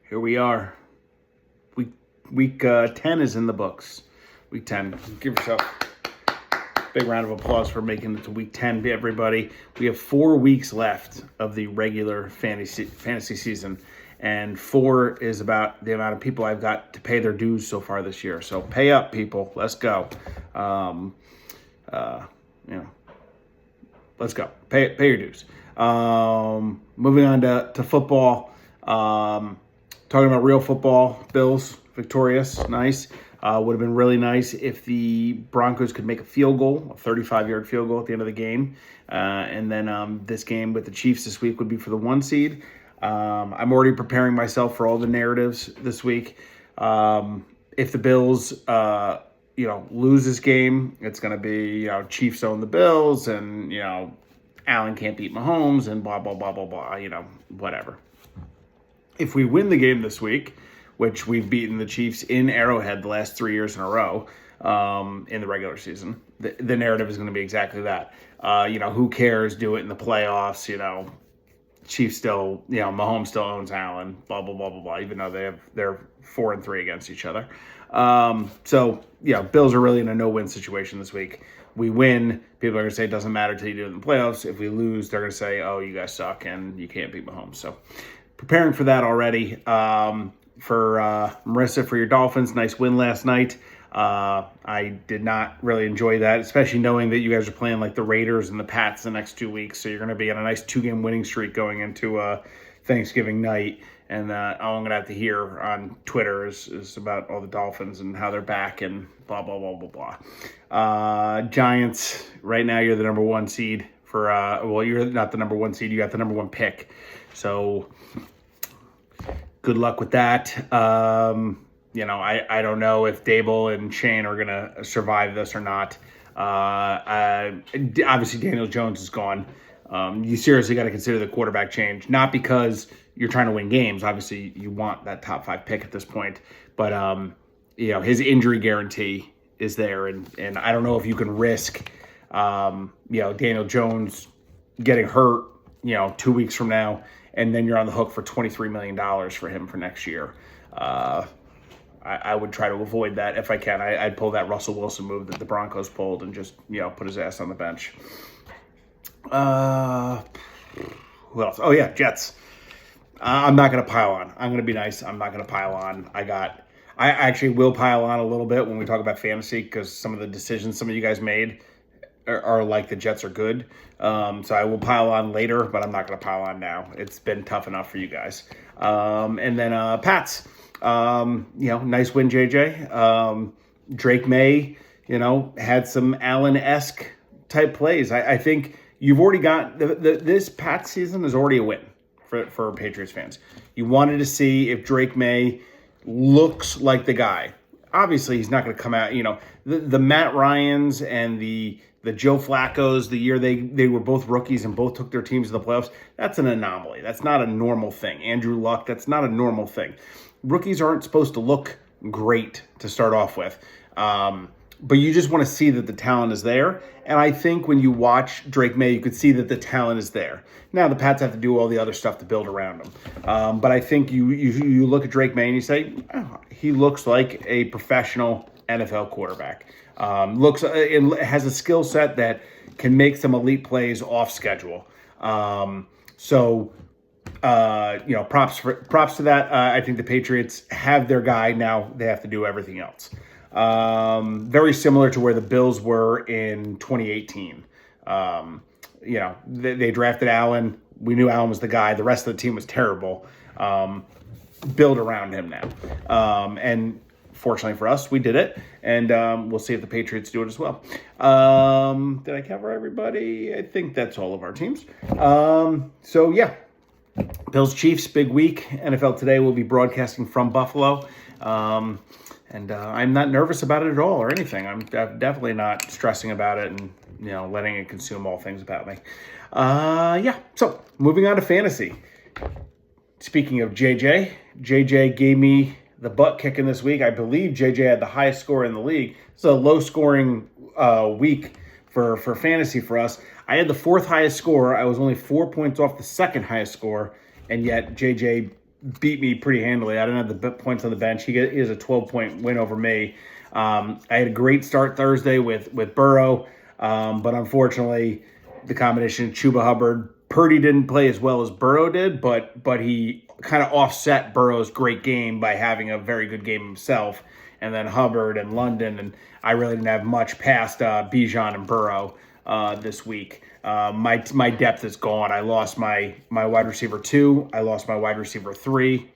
Here we are. Week 10 is in the books. Week 10. Give yourself a big round of applause for making it to week 10, everybody. We have 4 weeks left of the regular fantasy season, and 4 is about the amount of people I've got to pay their dues so far this year. So pay up, people. Let's go. Let's go. Pay your dues. Moving on to football. Talking about real football, Bills victorious, nice. Would have been really nice if the Broncos could make a field goal, a 35-yard field goal at the end of the game. And then this game with the Chiefs this week would be for the 1 seed. I'm already preparing myself for all the narratives this week. If the Bills, lose this game, it's going to be, Chiefs own the Bills and, Allen can't beat Mahomes and blah, blah, blah, blah, blah, whatever. If we win the game this week, which we've beaten the Chiefs in Arrowhead the last 3 years in a row in the regular season, the narrative is going to be exactly that. Who cares? Do it in the playoffs. Chiefs still, Mahomes still owns Allen, blah, blah, blah, blah, blah, even though they're 4-3 against each other. Bills are really in a no-win situation this week. We win, people are going to say it doesn't matter till you do it in the playoffs. If we lose, they're going to say, oh, you guys suck and you can't beat Mahomes. So preparing for that already. For Marissa, for your Dolphins, nice win last night. I did not really enjoy that, especially knowing that you guys are playing like the Raiders and the Pats the next 2 weeks. So you're going to be on a nice 2-game winning streak going into Thanksgiving night. And all I'm going to have to hear on Twitter is about all the Dolphins and how they're back and blah, blah, blah, blah, blah. Giants, right now you're the number 1 seed for, you're not the number 1 seed. You got the number 1 pick. So good luck with that. I don't know if Dable and Shane are going to survive this or not. Obviously, Daniel Jones is gone. You seriously got to consider the quarterback change, not because you're trying to win games. Obviously, you want that top 5 pick at this point. But, his injury guarantee is there. And I don't know if you can risk, Daniel Jones getting hurt, 2 weeks from now, and then you're on the hook for $23 million for him for next year. I would try to avoid that if I can. I'd pull that Russell Wilson move that the Broncos pulled and just, put his ass on the bench. Who else? Oh, yeah, Jets. I'm not going to pile on. I'm going to be nice. I'm not going to pile on. I actually will pile on a little bit when we talk about fantasy because some of the decisions some of you guys made are like the Jets are good. So I will pile on later, but I'm not going to pile on now. It's been tough enough for you guys. And then Pats, nice win, JJ. Drake May, had some Allen-esque type plays. I think you've already got this Pats season is already a win for Patriots fans. You wanted to see if Drake May looks like the guy. Obviously, he's not going to come out, the Matt Ryans and the Joe Flacco's, the year they were both rookies and both took their teams to the playoffs, that's an anomaly. That's not a normal thing. Andrew Luck, that's not a normal thing. Rookies aren't supposed to look great to start off with. But you just want to see that the talent is there. And I think when you watch Drake May, you could see that the talent is there. Now, the Pats have to do all the other stuff to build around him. But I think you look at Drake May and you say, oh, he looks like a professional NFL quarterback. Has a skill set that can make some elite plays off schedule. Props to that. I think the Patriots have their guy. Now they have to do everything else. Very similar to where the Bills were in 2018. They drafted Allen. We knew Allen was the guy. The rest of the team was terrible. Build around him now. And fortunately for us, we did it. And we'll see if the Patriots do it as well. Did I cover everybody? I think that's all of our teams. Bills Chiefs, big week. NFL Today will be broadcasting from Buffalo. And I'm not nervous about it at all or anything. I'm definitely not stressing about it and, letting it consume all things about me. So moving on to fantasy. Speaking of JJ gave me the butt kicking this week. I believe JJ had the highest score in the league. It's a low-scoring week for fantasy for us. I had the 4th highest score. I was only 4 points off the 2nd highest score, and yet JJ beat me pretty handily. I didn't have the points on the bench. He has a 12-point win over me. I had a great start Thursday with Burrow, but unfortunately, the combination of Chuba Hubbard, Purdy didn't play as well as Burrow did, but he kind of offset Burrow's great game by having a very good game himself. And then Hubbard and London, and I really didn't have much past Bijan and Burrow this week. My depth is gone. I lost my wide receiver 2. I lost my wide receiver 3.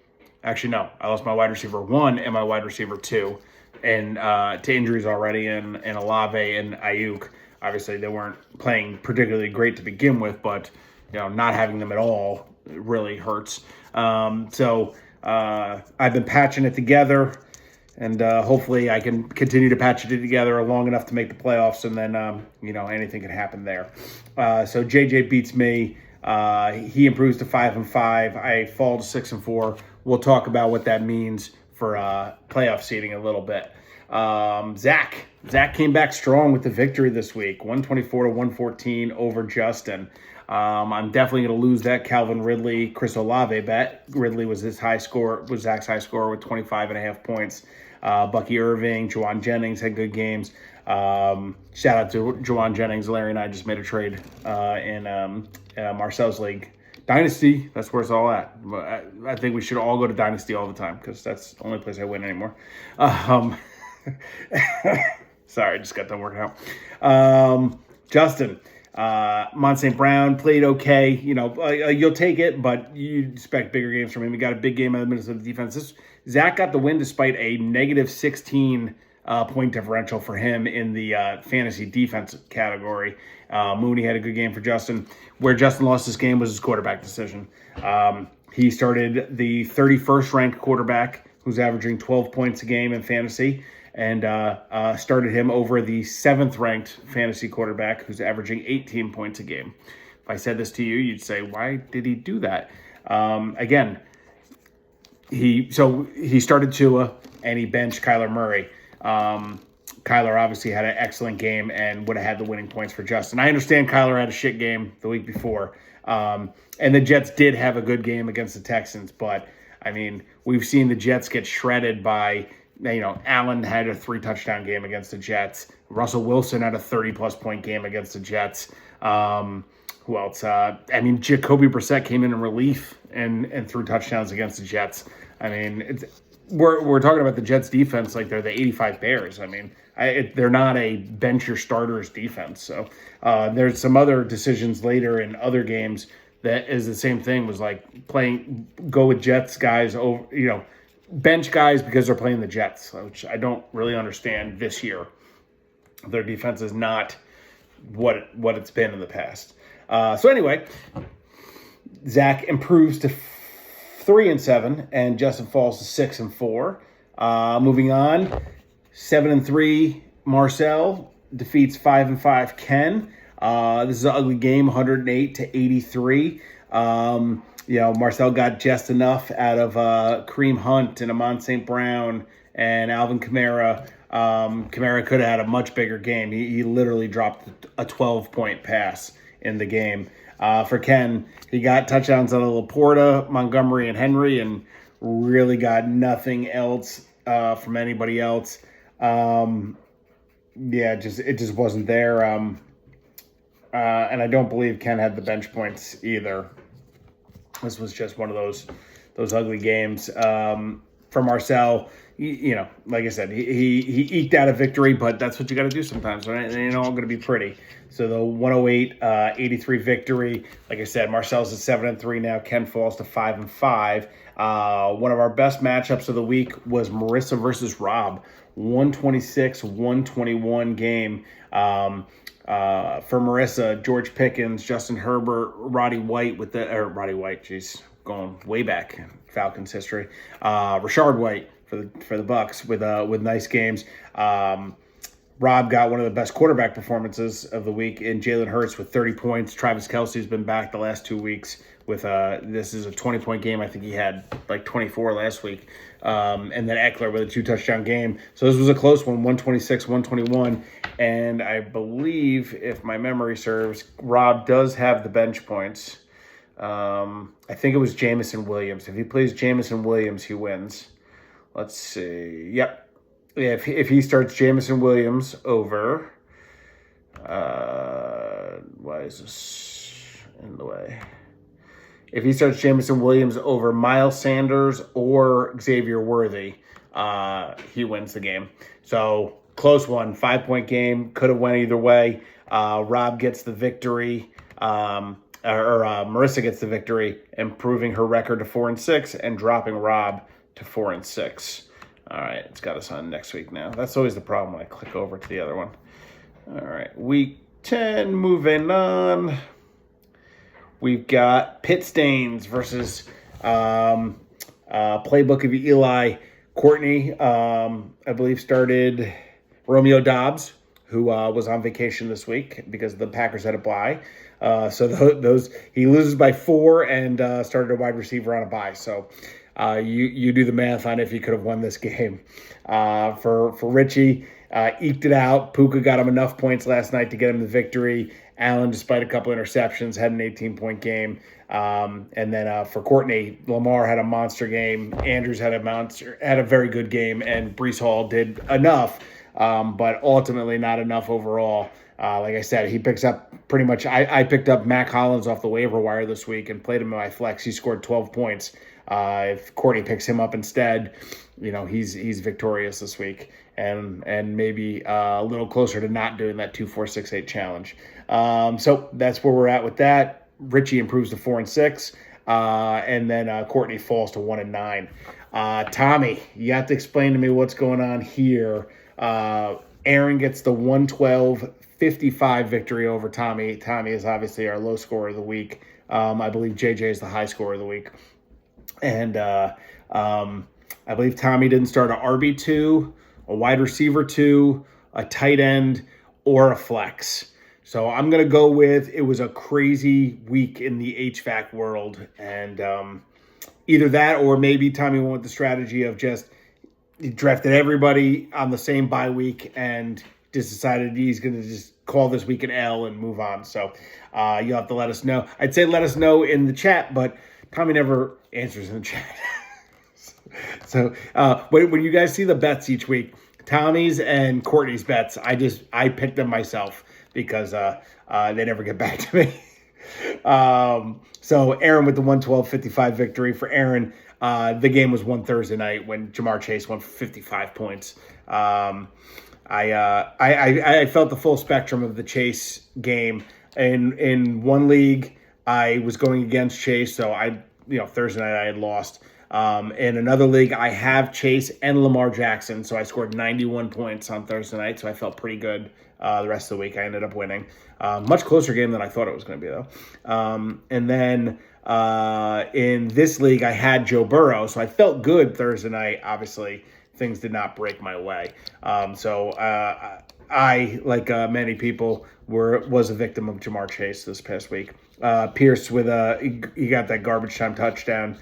Actually, no. I lost my wide receiver 1 and my wide receiver 2. And to injuries already in Olave and Ayuk. Obviously, they weren't playing particularly great to begin with, but not having them at all really hurts. So I've been patching it together. And hopefully I can continue to patch it together long enough to make the playoffs, and then, anything can happen there. So JJ beats me. He improves to 5-5. I fall to 6-4. We'll talk about what that means for playoff seeding a little bit. Zach came back strong with the victory this week, 124-114 over Justin. I'm definitely going to lose that Calvin Ridley, Chris Olave bet. Ridley was Zach's high score with 25.5 points. Bucky Irving, Juwan Jennings had good games. Shout out to Juwan Jennings. Larry and I just made a trade in Marcel's league. Dynasty, that's where it's all at. I think we should all go to Dynasty all the time because that's the only place I win anymore. Sorry, I just got done working out. Justin. Mont St. Brown played okay. You'll take it, but you expect bigger games from him. He got a big game out of the Minnesota defense. Zach got the win despite a negative 16 point differential for him in the fantasy defense category. Mooney had a good game for Justin. Where Justin lost this game was his quarterback decision. He started the 31st ranked quarterback who's averaging 12 points a game in fantasy, and started him over the 7th ranked fantasy quarterback who's averaging 18 points a game. If I said this to you, you'd say, why did he do that? Again, he started Tua and he benched Kyler Murray. Kyler obviously had an excellent game and would have had the winning points for Justin. I understand Kyler had a shit game the week before. And the Jets did have a good game against the Texans, but I mean, we've seen the Jets get shredded by, Allen had a 3-touchdown game against the Jets. Russell Wilson had a 30-plus point game against the Jets. Who else? Jacoby Brissett came in relief and threw touchdowns against the Jets. I mean, we're talking about the Jets defense like they're the 85 Bears. I mean, they're not a bench your starters defense. So there's some other decisions later in other games that is the same thing, was like go with Jets guys over, bench guys because they're playing the Jets, which I don't really understand this year. Their defense is not what it's been in the past. So anyway, Zach improves to 3-7, and Justin falls to 6-4. Moving on, 7-3. Marcel defeats 5-5 Ken. This is an ugly game, 108-83. Marcel got just enough out of Kareem Hunt and Amon St. Brown and Alvin Kamara. Kamara could have had a much bigger game. He literally dropped a 12-point pass in the game. For Ken, he got touchdowns out of Laporta, Montgomery, and Henry, and really got nothing else from anybody else. It just wasn't there. And I don't believe Ken had the bench points either. This was just one of those ugly games. For Marcel, like I said, he eked out a victory, but that's what you got to do sometimes, right? It ain't all going to be pretty. So the 108-83 victory. Like I said, Marcel's at 7-3 now. Ken falls to 5-5. One of our best matchups of the week was Marissa versus Rob. 126-121 game. For Marissa, George Pickens, Justin Herbert, Roddy White, going way back in Falcons history. Rashard White for the Bucks with nice games. Rob got one of the best quarterback performances of the week in Jalen Hurts with 30 points. Travis Kelce's been back the last 2 weeks with this is a 20-point game. I think he had like 24 last week. And then Eckler with a 2-touchdown game. So this was a close one, 126-121. And I believe, if my memory serves, Rob does have the bench points. I think it was Jamison Williams. If he plays Jamison Williams, he wins. Let's see. Yep. Yeah, if he starts Jamison Williams over, why is this in the way? If he starts Jamison Williams over Miles Sanders or Xavier Worthy, he wins the game. So close one, 5-point game. Could have went either way. Rob gets the victory, Marissa gets the victory, improving her record to 4-6 and dropping Rob to 4-6. All right, it's got us on next week now. That's always the problem when I click over to the other one. All right, week 10, moving on. We've got Pit Stains versus Playbook of Eli. Courtney, I believe, started Romeo Dobbs, who was on vacation this week because the Packers had a bye. So those he loses by 4 and started a wide receiver on a bye. So you do the math on if he could have won this game. For Richie, eked it out. Puka got him enough points last night to get him the victory. Allen, despite a couple interceptions, had an 18-point game. And then for Courtney, Lamar had a monster game. Andrews had a very good game, and Breece Hall did enough, but ultimately not enough overall. Like I said, he picks up pretty much. I picked up Mac Hollins off the waiver wire this week and played him in my flex. He scored 12 points. If Courtney picks him up instead, he's victorious this week and maybe a little closer to not doing that 2-4-6-8 challenge. So that's where we're at with that. Richie improves to 4-6, and then Courtney falls to 1-9. Tommy, you have to explain to me what's going on here. Aaron gets the 112-55 victory over Tommy. Tommy is obviously our low scorer of the week. I believe JJ is the high scorer of the week. And I believe Tommy didn't start a RB2, a wide receiver 2, a tight end, or a flex. So I'm going to go with it was a crazy week in the HVAC world. And either that or maybe Tommy went with the strategy of he drafted everybody on the same bye week and just decided he's going to just call this week an L and move on. So you'll have to let us know. I'd say let us know in the chat, but Tommy never answers in the chat. So when you guys see the bets each week, Tommy's and Courtney's bets, I picked them myself because they never get back to me. So Aaron with the 112-55 victory for Aaron. The game was one Thursday night when Jamar Chase went for 55 points. I felt the full spectrum of the Chase game. In one league, I was going against Chase, so Thursday night I had lost. In another league, I have Chase and Lamar Jackson, so I scored 91 points on Thursday night, so I felt pretty good the rest of the week. I ended up winning. Much closer game than I thought it was going to be, though. And then in this league, I had Joe Burrow, so I felt good Thursday night. Obviously, things did not break my way. So I, like many people, was a victim of Jamar Chase this past week. Pierce he got that garbage time touchdown,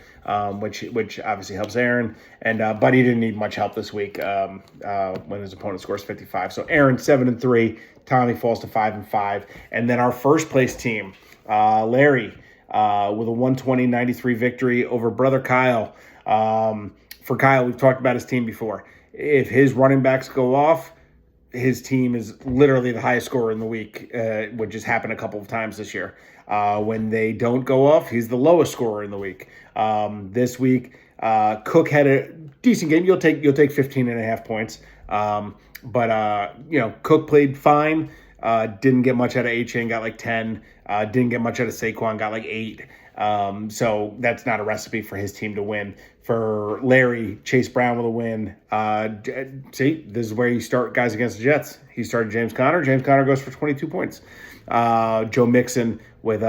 which obviously helps Aaron, and but he didn't need much help this week when his opponent scores 55. So Aaron 7-3, Tommy falls to 5-5, and then our first place team, Larry, with a 120-93 victory over brother Kyle. For Kyle, we've talked about his team before. If his running backs go off, his team is literally the highest scorer in the week, which has happened a couple of times this year. When they don't go off, he's the lowest scorer in the week. This week, Cook had a decent game. You'll take 15.5 points. But Cook played fine. Didn't get much out of A-Chain, got like 10. Didn't get much out of Saquon, got like 8. So that's not a recipe for his team to win. For Larry, Chase Brown with a win. See, this is where you start guys against the Jets. He started James Conner. James Conner goes for 22 points. Joe Mixon with,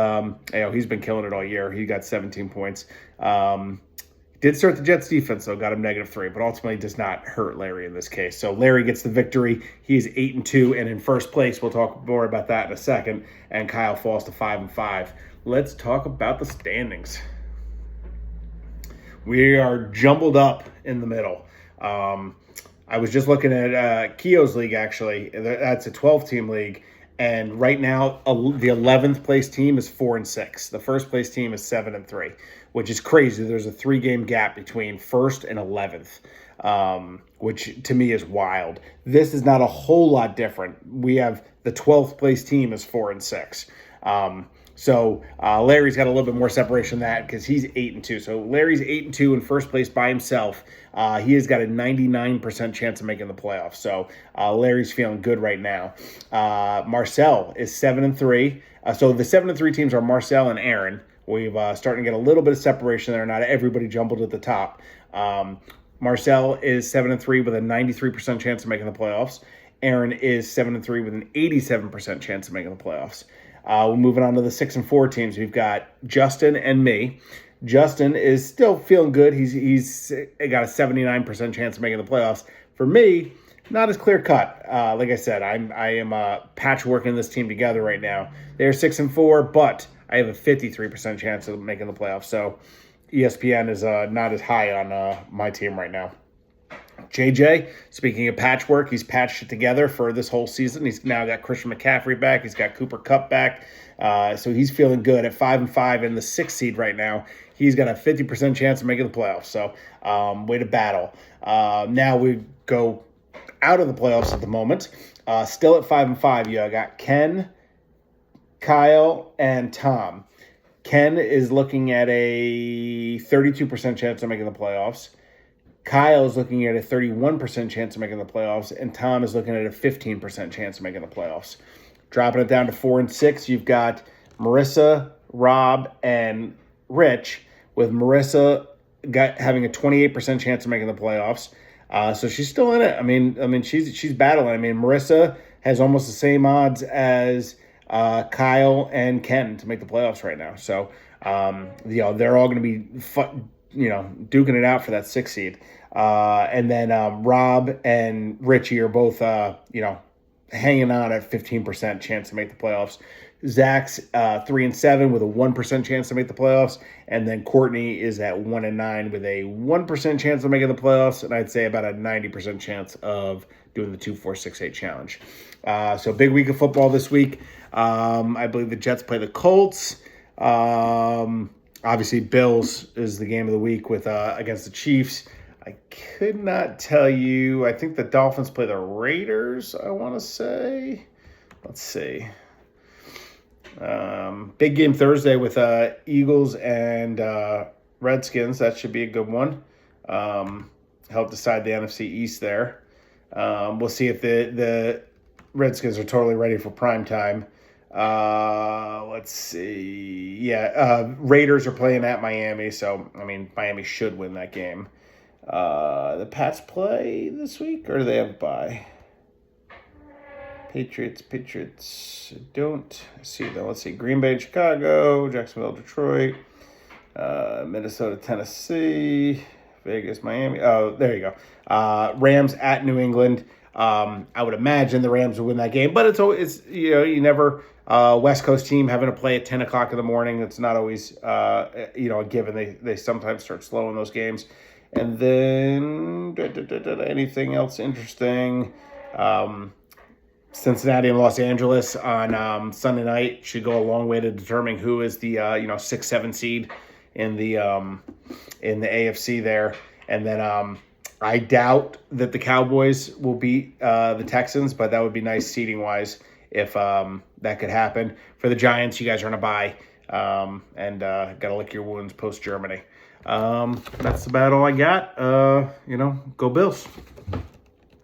he's been killing it all year. He got 17 points. Did start the Jets defense, though, got him -3, but ultimately does not hurt Larry in this case. So Larry gets the victory. He's 8-2 and in first place. We'll talk more about that in a second. And Kyle falls to 5-5. Let's talk about the standings. We are jumbled up in the middle. I was just looking at Keo's league, actually. That's a 12-team league. And right now, the 11th place team is 4-6. The first place team is 7-3, which is crazy. There's a 3-game gap between first and 11th, which to me is wild. This is not a whole lot different. We have the 12th place team is 4-6. So Larry's got a little bit more separation than that because he's 8-2. So Larry's 8-2 in first place by himself. He has got a 99% chance of making the playoffs. So Larry's feeling good right now. Marcel is 7-3. So the 7-3 teams are Marcel and Aaron. We've starting to get a little bit of separation there. Not everybody jumbled at the top. Marcel is 7-3 with a 93% chance of making the playoffs. Aaron is 7-3 with an 87% chance of making the playoffs. We're moving on to the 6-4 teams. We've got Justin and me. Justin is still feeling good. He's got a 79% chance of making the playoffs. For me, not as clear cut. Like I said, I am patchworking this team together right now. They're 6-4, but I have a 53% chance of making the playoffs. So ESPN is not as high on my team right now. JJ, speaking of patchwork, he's patched it together for this whole season. He's now got Christian McCaffrey back. He's got Cooper Kupp back. So he's feeling good at 5-5 in the 6th seed right now. He's got a 50% chance of making the playoffs. So way to battle. Now we go out of the playoffs at the moment. Still at 5-5, you got Ken, Kyle, and Tom. Ken is looking at a 32% chance of making the playoffs. Kyle is looking at a 31% chance of making the playoffs, and Tom is looking at a 15% chance of making the playoffs. Dropping it down to 4-6, you've got Marissa, Rob, and Rich, with Marissa having a 28% chance of making the playoffs. So she's still in it. I mean, she's battling. I mean, Marissa has almost the same odds as Kyle and Ken to make the playoffs right now. So, they're all going to be duking it out for that 6th seed. And then Rob and Richie are both, hanging on at 15% chance to make the playoffs. Zach's 3-7 with a 1% chance to make the playoffs. And then Courtney is at 1-9 with a 1% chance of making the playoffs. And I'd say about a 90% chance of doing the 2-4-6-8 challenge. So big week of football this week. I believe the Jets play the Colts. Obviously, Bills is the game of the week with against the Chiefs. I could not tell you. I think the Dolphins play the Raiders, I want to say. Let's see. Big game Thursday with Eagles and Redskins. That should be a good one. Help decide the NFC East there. We'll see if the Redskins are totally ready for prime time. Let's see. Yeah, Raiders are playing at Miami, so Miami should win that game. The Pats play this week, or do they have a bye? Patriots. Don't see them. Let's see. Green Bay, Chicago, Jacksonville, Detroit, Minnesota, Tennessee, Vegas, Miami. Oh, there you go. Rams at New England. I would imagine the Rams will win that game, but it's always, you never, West Coast team having to play at 10 o'clock in the morning. It's not always, a given. They sometimes start slow in those games. And then anything else interesting? Cincinnati and Los Angeles on Sunday night should go a long way to determining who is the 6-7 seed in the AFC there. And then I doubt that the Cowboys will beat the Texans, but that would be nice seeding wise if that could happen. For the Giants, you guys are on a bye and got to lick your wounds post Germany. That's about all I got. Go Bills.